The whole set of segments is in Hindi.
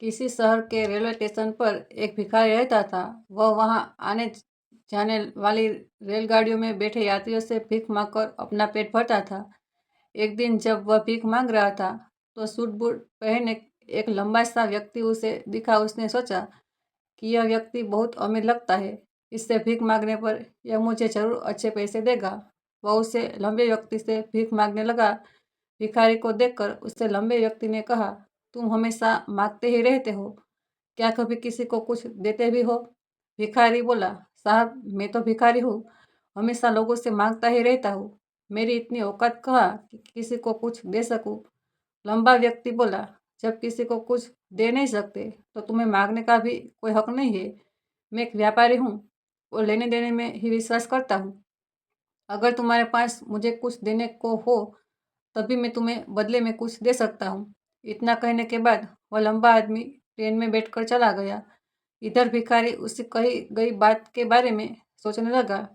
किसी शहर के रेलवे स्टेशन पर एक भिखारी रहता था। वह वहां आने जाने वाली रेलगाड़ियों में बैठे यात्रियों से भीख मांगकर अपना पेट भरता था। एक दिन जब वह भीख मांग रहा था तो सूट बूट पहने एक लंबा सा व्यक्ति उसे दिखा। उसने सोचा कि यह व्यक्ति बहुत अमीर लगता है, इससे भीख मांगने पर यह मुझे जरूर अच्छे पैसे देगा। वह उसे लंबे व्यक्ति से भीख मांगने लगा। भिखारी को देखकर उससे लंबे व्यक्ति ने कहा, तुम हमेशा मांगते ही रहते हो, क्या कभी किसी को कुछ देते भी हो? भिखारी बोला, साहब मैं तो भिखारी हूँ, हमेशा लोगों से मांगता ही रहता हूँ। मेरी इतनी औकात कहाँ कि किसी को कुछ दे सकूँ? लंबा व्यक्ति बोला, जब किसी को कुछ दे नहीं सकते तो तुम्हें मांगने का भी कोई हक नहीं है। मैं एक व्यापारी हूँ और लेने देने में ही विश्वास करता हूँ। अगर तुम्हारे पास मुझे कुछ देने को हो तभी मैं तुम्हें बदले में कुछ दे सकता हूँ। इतना कहने के बाद वह लंबा आदमी ट्रेन में बैठकर चला गया। इधर भिखारी उससे कही गई बात के बारे में सोचने लगा।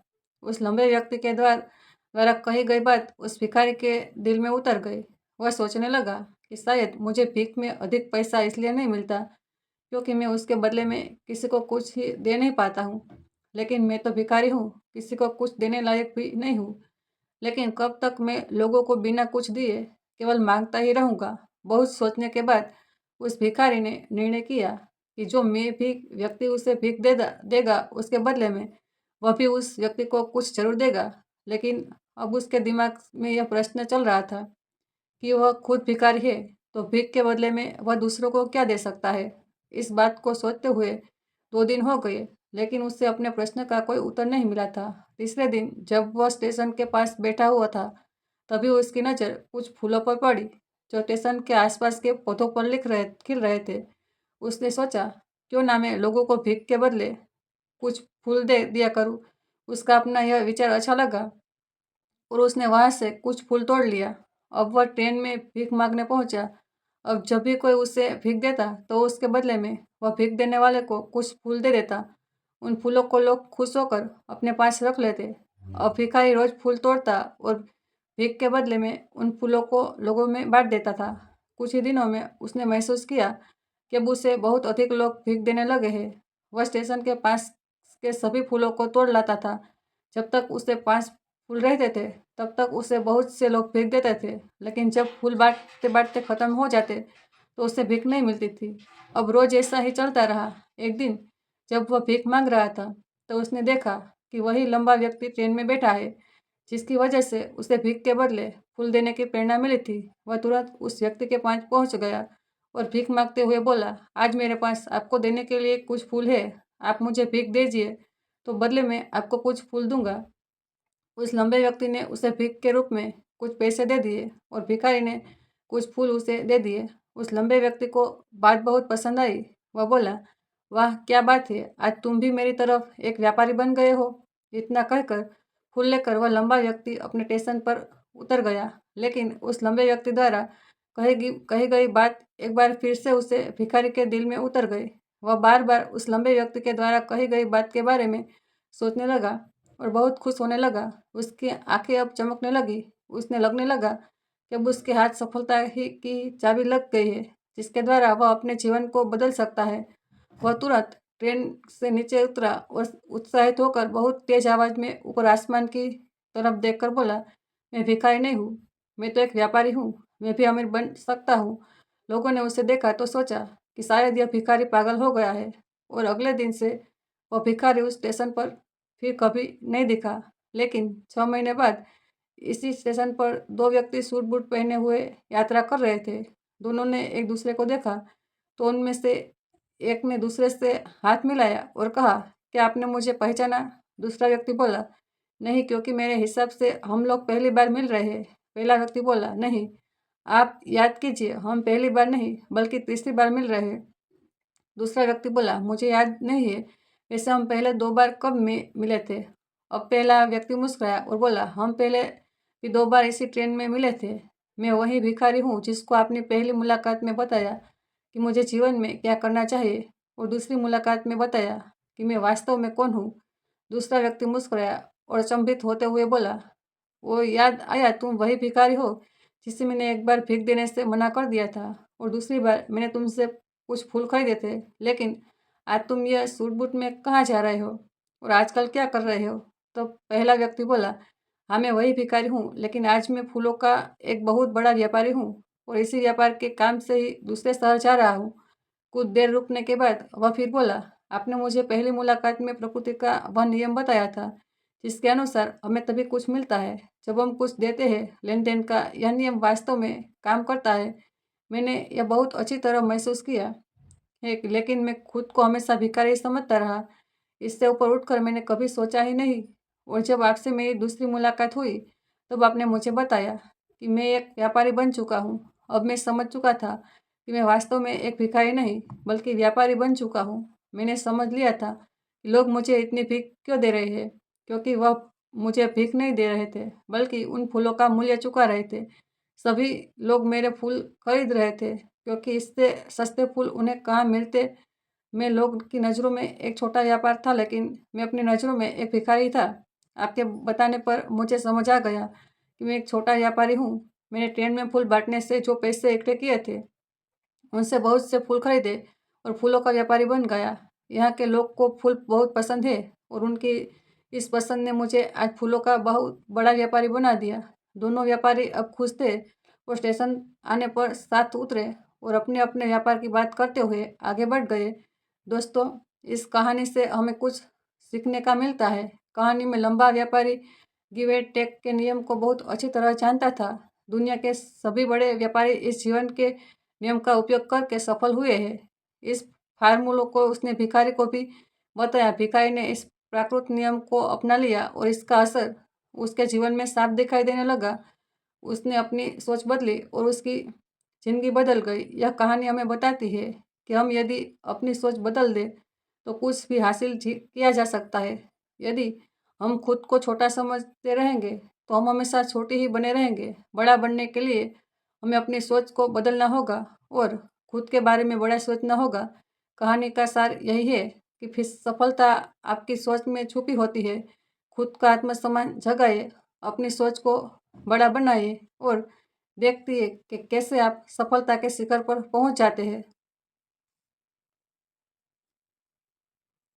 उस लंबे व्यक्ति के द्वारा कही गई बात उस भिखारी के दिल में उतर गई। वह सोचने लगा कि शायद मुझे भीख में अधिक पैसा इसलिए नहीं मिलता क्योंकि मैं उसके बदले में किसी को कुछ ही दे नहीं पाता हूँ। लेकिन मैं तो भिखारी हूँ, किसी को कुछ देने लायक भी नहीं हूँ। लेकिन कब तक मैं लोगों को बिना कुछ दिए केवल मांगता ही रहूँगा? बहुत सोचने के बाद उस भिखारी ने निर्णय किया कि जो मैं भी व्यक्ति उसे भीख देगा उसके बदले में वह भी उस व्यक्ति को कुछ जरूर देगा। लेकिन अब उसके दिमाग में यह प्रश्न चल रहा था कि वह खुद भिखारी है तो भीख के बदले में वह दूसरों को क्या दे सकता है। इस बात को सोचते हुए 2 दिन हो गए, लेकिन उससे अपने प्रश्न का कोई उत्तर नहीं मिला था। तीसरे दिन जब वह स्टेशन के पास बैठा हुआ था तभी उसकी नज़र कुछ फूलों पर पड़ी जो स्टेशन के आसपास के पौधों पर खिल रहे थे। उसने सोचा, क्यों ना मैं लोगों को भीख के बदले कुछ फूल दे दिया करूं। उसका अपना यह विचार अच्छा लगा और उसने वहां से कुछ फूल तोड़ लिया। अब वह ट्रेन में भीख मांगने पहुंचा। अब जब भी कोई उसे भीख देता तो उसके बदले में वह भीख देने वाले को कुछ फूल दे देता। उन फूलों को लोग खुश होकर अपने पास रख लेते। अब भिखारी रोज फूल तोड़ता और भीख के बदले में उन फूलों को लोगों में बांट देता था। कुछ ही दिनों में उसने महसूस किया कि अब उसे बहुत अधिक लोग भीख देने लगे हैं। वह स्टेशन के पास के सभी फूलों को तोड़ लाता था। जब तक उसे 5 फूल रहते थे तब तक उसे बहुत से लोग भीख देते थे, लेकिन जब फूल बांटते बांटते खत्म हो जाते तो उसे भीख नहीं मिलती थी। अब रोज ऐसा ही चलता रहा। एक दिन जब वह भीख मांग रहा था तो उसने देखा कि वही लंबा व्यक्ति ट्रेन में बैठा है जिसकी वजह से उसे भीख के बदले फूल देने की प्रेरणा मिली थी। वह तुरंत उस व्यक्ति के पास पहुंच गया और भीख मांगते हुए बोला, आज मेरे पास आपको देने के लिए कुछ फूल है, आप मुझे भीख दीजिए तो बदले में आपको कुछ फूल दूंगा। उस लंबे व्यक्ति ने उसे भीख के रूप में कुछ पैसे दे दिए और भिखारी ने कुछ फूल उसे दे दिए। उस लंबे व्यक्ति को बात बहुत पसंद आई। वह बोला, वाह क्या बात है, आज तुम भी मेरी तरफ एक व्यापारी बन गए हो। इतना कहकर फूल लेकर वह लंबा व्यक्ति अपने स्टेशन पर उतर गया। लेकिन उस लंबे व्यक्ति द्वारा कही गई बात एक बार फिर से उसे भिखारी के दिल में उतर गई। वह बार बार उस लंबे व्यक्ति के द्वारा कही गई बात के बारे में सोचने लगा और बहुत खुश होने लगा। उसकी आंखें अब चमकने लगी। उसने लगने लगा कि अब उसके हाथ सफलता ही की चाबी लग गई है जिसके द्वारा वह अपने जीवन को बदल सकता है। वह तुरंत ट्रेन से नीचे उतरा और उत्साहित होकर बहुत तेज आवाज में ऊपर आसमान की तरफ देखकर बोला, मैं भिखारी नहीं हूँ, मैं तो एक व्यापारी हूँ, मैं भी अमीर बन सकता हूँ। लोगों ने उसे देखा तो सोचा कि शायद यह भिखारी पागल हो गया है और अगले दिन से वह भिखारी उस स्टेशन पर फिर कभी नहीं दिखा। लेकिन 6 महीने बाद इसी स्टेशन पर 2 व्यक्ति सूट बूट पहने हुए यात्रा कर रहे थे। दोनों ने एक दूसरे को देखा तो उनमें से एक ने दूसरे से हाथ मिलाया और कहा, क्या आपने मुझे पहचाना? दूसरा व्यक्ति बोला, नहीं, क्योंकि मेरे हिसाब से हम लोग पहली बार मिल रहे हैं। पहला व्यक्ति बोला, नहीं, आप याद कीजिए, हम पहली बार नहीं बल्कि तीसरी बार मिल रहे हैं। दूसरा व्यक्ति बोला, मुझे याद नहीं है, वैसे हम पहले 2 बार कब में मिले थे? अब पहला व्यक्ति मुस्कुराया और बोला, हम पहले भी 2 बार इसी ट्रेन में मिले थे। मैं वही भिखारी हूँ जिसको आपने पहली मुलाकात में बताया कि मुझे जीवन में क्या करना चाहिए और दूसरी मुलाकात में बताया कि मैं वास्तव में कौन हूँ। दूसरा व्यक्ति मुस्कुराया और अचंभित होते हुए बोला, वो याद आया, तुम वही भिखारी हो जिसे मैंने एक बार भीख देने से मना कर दिया था और दूसरी बार मैंने तुमसे कुछ फूल खरीदे थे, लेकिन आज तुम यह सूट बूट में कहाँ जा रहे हो और आजकल क्या कर रहे हो? तो पहला व्यक्ति बोला, हाँ मैं वही भिखारी हूँ, लेकिन आज मैं फूलों का एक बहुत बड़ा व्यापारी हूँ और इसी व्यापार के काम से ही दूसरे शहर जा रहा हूँ। कुछ देर रुकने के बाद वह फिर बोला, आपने मुझे पहली मुलाकात में प्रकृति का वह नियम बताया था, जिसके अनुसार हमें तभी कुछ मिलता है जब हम कुछ देते हैं। लेन देन का यह नियम वास्तव में काम करता है। मैंने यह बहुत अच्छी तरह महसूस किया है, लेकिन मैं खुद को हमेशा भिखारी समझता रहा। इससे ऊपर उठकर मैंने कभी सोचा ही नहीं। और जब आपसे मेरी दूसरी मुलाकात हुई, तब आपने मुझे बताया कि मैं एक व्यापारी बन चुका हूँ। अब मैं समझ चुका था कि मैं वास्तव में एक भिखारी नहीं, बल्कि व्यापारी बन चुका हूँ। मैंने समझ लिया था कि लोग मुझे इतनी भीख क्यों दे रहे हैं, क्योंकि वह मुझे भीख नहीं दे रहे थे, बल्कि उन फूलों का मूल्य चुका रहे थे। सभी लोग मेरे फूल खरीद रहे थे, क्योंकि इससे सस्ते फूल उन्हें कहाँ मिलते। मैं लोग की नज़रों में एक छोटा व्यापार था, लेकिन मैं अपनी नज़रों में एक भिखारी था। आपके बताने पर मुझे समझ आ गया कि मैं एक छोटा व्यापारी हूँ। मैंने ट्रेन में फूल बांटने से जो पैसे इकट्ठे किए थे, उनसे बहुत से फूल खरीदे और फूलों का व्यापारी बन गया। यहाँ के लोग को फूल बहुत पसंद है और उनकी इस पसंद ने मुझे आज फूलों का बहुत बड़ा व्यापारी बना दिया। दोनों व्यापारी अब खुश थे और स्टेशन आने पर साथ उतरे और अपने अपने व्यापार की बात करते हुए आगे बढ़ गए। दोस्तों, इस कहानी से हमें कुछ सीखने का मिलता है। कहानी में लंबा व्यापारी गिव एंड टेक के नियम को बहुत अच्छी तरह जानता था। दुनिया के सभी बड़े व्यापारी इस जीवन के नियम का उपयोग करके सफल हुए हैं। इस फार्मूलों को उसने भिखारी को भी बताया। भिखारी ने इस प्राकृत नियम को अपना लिया और इसका असर उसके जीवन में साफ दिखाई देने लगा। उसने अपनी सोच बदली और उसकी ज़िंदगी बदल गई। यह कहानी हमें बताती है कि हम यदि अपनी सोच बदल दें तो कुछ भी हासिल किया जा सकता है। यदि हम खुद को छोटा समझते रहेंगे तो हम हमेशा छोटे ही बने रहेंगे। बड़ा बनने के लिए हमें अपनी सोच को बदलना होगा और खुद के बारे में बड़ा सोचना होगा। कहानी का सार यही है कि फिर सफलता आपकी सोच में छुपी होती है। खुद का आत्मसम्मान जगाइए, अपनी सोच को बड़ा बनाइए और देखती है कि कैसे आप सफलता के शिखर पर पहुंच जाते हैं।